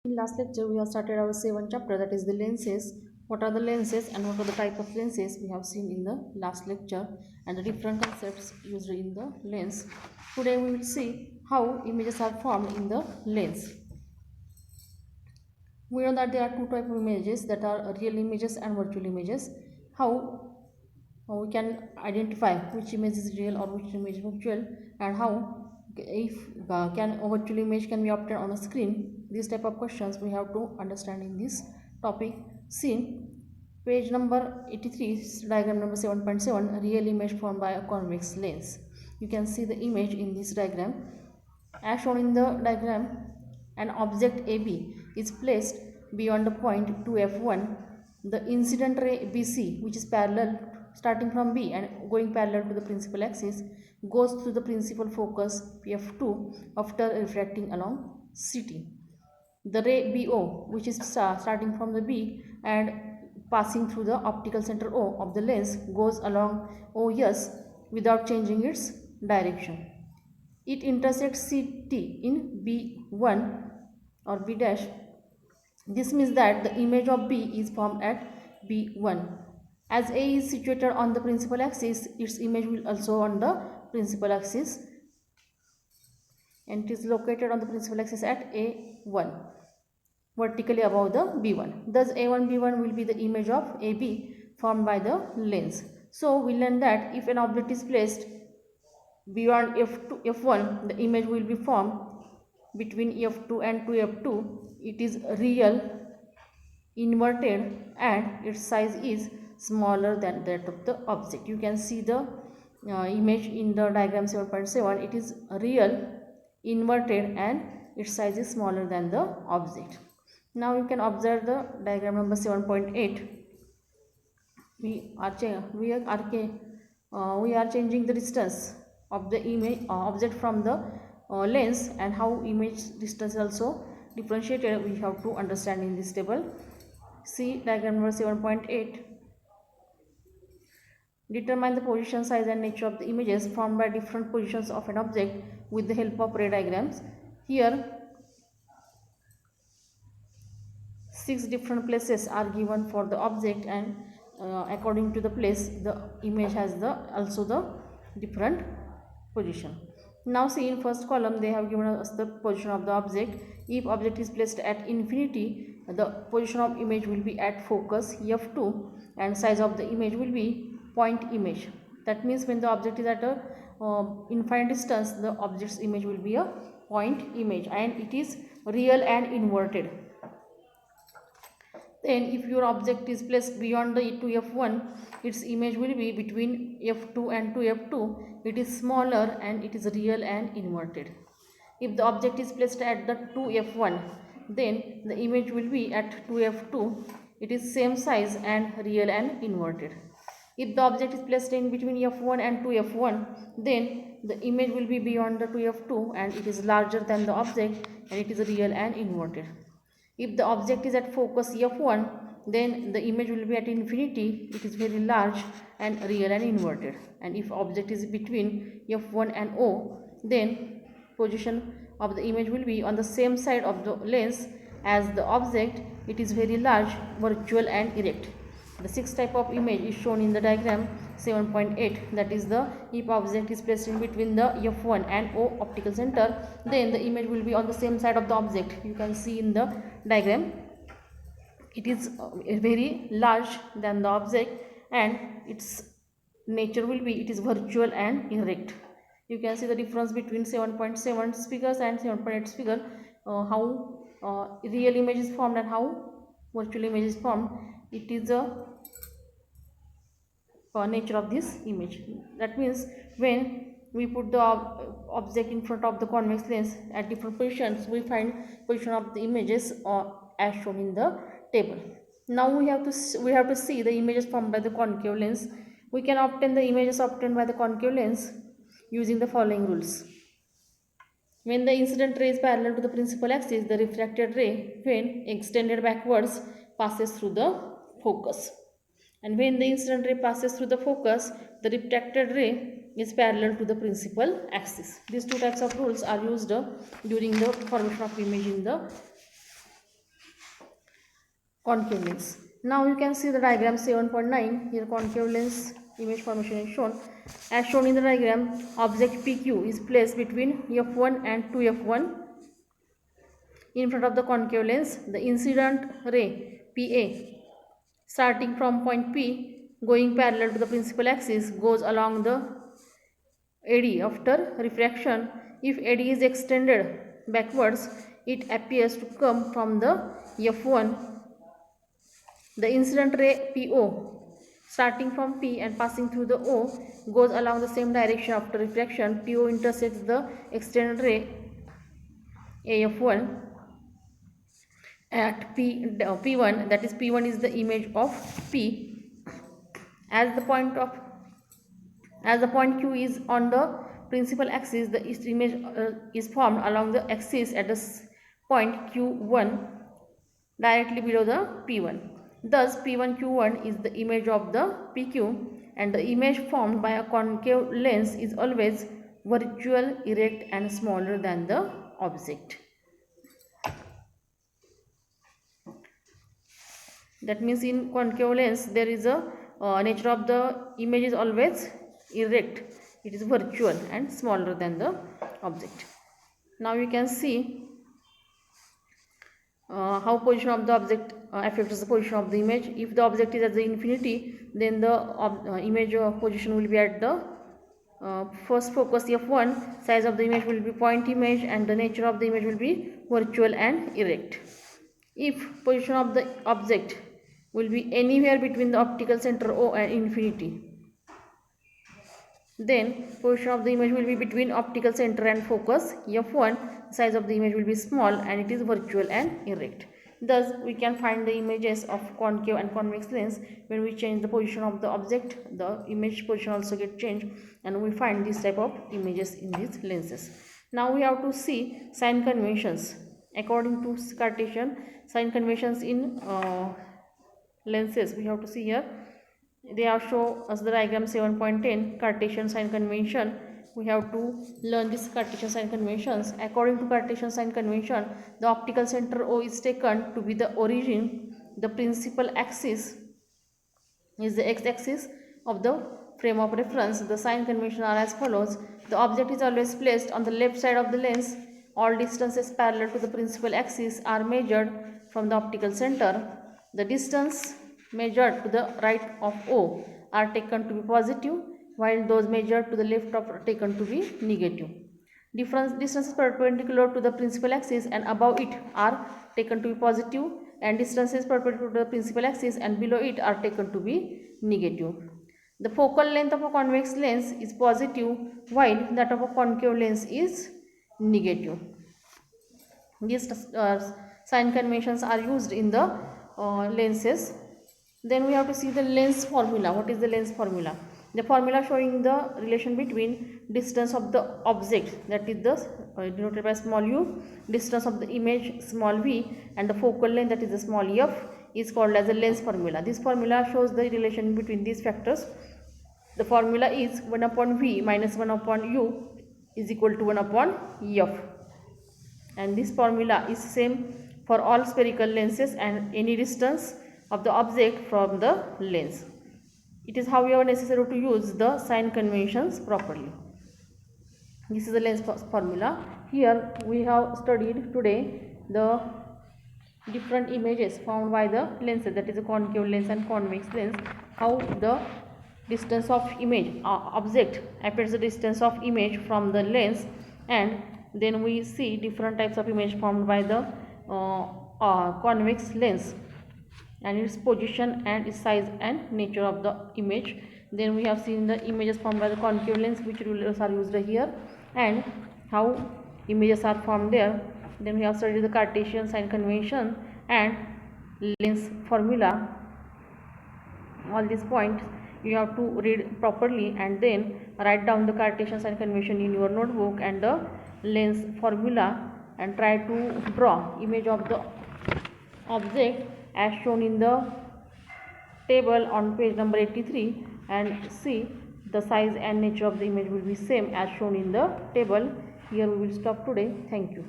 In last lecture, we have started our seventh chapter, that is the lenses. What are the lenses and what are the type of lenses we have seen in the last lecture, and the different concepts used in the lens. Today we will see how images are formed in the lens. We know that there are two types of images, that are real images and virtual images. How we can identify which image is real or which image is virtual, and how if can a virtual image can be obtained on a screen. These type of questions we have to understand in this topic. See page number 83, diagram number 7.7, real image formed by a convex lens. You can see the image in this diagram. As shown in the diagram, an object AB is placed beyond the point 2F1. The incident ray BC, which is parallel starting from B and going parallel to the principal axis, goes through the principal focus F2 after refracting along CT. The ray BO, which is starting from the B and passing through the optical center O of the lens, goes along OS without changing its direction. It intersects CT in B1 or B dash. This means that the image of B is formed at B1. As A is situated on the principal axis, its image will also on the principal axis, and it is located on the principal axis at A1, vertically above the B1. Thus A1 B1 will be the image of AB formed by the lens. So we learn that if an object is placed beyond F2, F1, the image will be formed between F2 and 2F2. It is real, inverted, and its size is smaller than that of the object. You can see the image in the diagram 7.7. It is real, inverted, and its size is smaller than the object. Now you can observe the diagram number 7.8. We are changing the distance of the image object from the lens, and how image distance also differentiated we have to understand in this table. See diagram number 7.8. Determine the position, size and nature of the images formed by different positions of an object with the help of ray diagrams. Here 6 different places are given for the object, and according to the place the image has the also the different position. Now see in first column they have given us the position of the object. If object is placed at infinity, the position of image will be at focus F2, and size of the image will be point image. That means when the object is at a infinite distance, the object's image will be a point image, and it is real and inverted. Then if your object is placed beyond the 2F1, its image will be between F2 and 2F2. It is smaller and it is real and inverted. If the object is placed at the 2F1, then the image will be at 2F2. It is same size and real and inverted. If the object is placed in between F1 and 2F1, then the image will be beyond the 2F2 and it is larger than the object, and it is real and inverted. If the object is at focus F1, then the image will be at infinity. It is very large and real and inverted. And if object is between F1 and O, then position of the image will be on the same side of the lens as the object. It is very large, virtual and erect. The sixth type of image is shown in the diagram 7.8. That is the if object is placed in between the F1 and O optical center, then the image will be on the same side of the object. You can see in the diagram it is very large than the object, and its nature will be it is virtual and erect. You can see the difference between 7.7 figures and 7.8 figure, how real image is formed and how virtual image is formed. It is a nature of this image. That means when we put the object in front of the convex lens at different positions, we find position of the images as shown in the table. Now we have to see the images formed by the concave lens. We can obtain the images obtained by the concave lens using the following rules. When the incident ray is parallel to the principal axis, the refracted ray, when extended backwards, passes through the focus. And when the incident ray passes through the focus, the refracted ray is parallel to the principal axis. These two types of rules are used during the formation of image in the concave lens. Now you can see the diagram 7.9. Here concave lens image formation is shown. As shown in the diagram, object PQ is placed between f1 and 2f1 in front of the concave lens. The incident ray PA starting from point P going parallel to the principal axis goes along the AD. After refraction, if AD is extended backwards, it appears to come from the f1. The incident ray PO starting from P and passing through the O goes along the same direction. After refraction, PO intersects the extended ray AF1 at P1, that is P1 is the image of P. As the point Q is on the principal axis, the image is formed along the axis at the point Q1 directly below the P1. Thus P1 Q1 is the image of the PQ, and the image formed by a concave lens is always virtual, erect and smaller than the object. That means in concave lens there is a nature of the image is always erect, it is virtual and smaller than the object. Now you can see how position of the object affects the position of the image. If the object is at the infinity, then the image position will be at the first focus f1, size of the image will be point image, and the nature of the image will be virtual and erect. If position of the object will be anywhere between the optical center O and infinity, then position of the image will be between optical center and focus f1, size of the image will be small and it is virtual and erect. Thus we can find the images of concave and convex lens. When we change the position of the object, the image position also get changed, and we find this type of images in these lenses. Now we have to see sign conventions. According to Cartesian sign conventions in lenses, we have to see here. They are show us the diagram 7.10 Cartesian sign convention. We have to learn this Cartesian sign conventions. According to Cartesian sign convention, the optical center O is taken to be the origin. The principal axis is the x-axis of the frame of reference. The sign convention are as follows. The object is always placed on the left side of the lens. All distances parallel to the principal axis are measured from the optical center. The distance measured to the right of O are taken to be positive, while those measured to the left are taken to be negative. Distances perpendicular to the principal axis and above it are taken to be positive, and distances perpendicular to the principal axis and below it are taken to be negative. The focal length of a convex lens is positive, while that of a concave lens is negative. These sign conventions are used in the lenses. Then we have to see the lens formula. What is the lens formula? The formula showing the relation between distance of the object, that is the denoted by small u, distance of the image small v, and the focal length, that is the small f, is called as the lens formula. This formula shows the relation between these factors. The formula is 1 upon v minus 1 upon u is equal to 1 upon f, and this formula is same for all spherical lenses and any distance of the object from the lens. It is however necessary to use the sign conventions properly. This is the lens formula. Here we have studied today the different images found by the lenses, that is a concave lens and convex lens, how the distance of image object appears the distance of image from the lens, and then we see different types of image formed by the convex lens and its position and its size and nature of the image. Then we have seen the images formed by the concave lens, which rulers are used here, and how images are formed there. Then we have studied the Cartesian sign convention and lens formula. All these points you have to read properly and then write down the Cartesian sign convention in your notebook and the lens formula, and try to draw image of the object as shown in the table on page number 83, and see the size and nature of the image will be same as shown in the table. Here we will stop today. Thank you.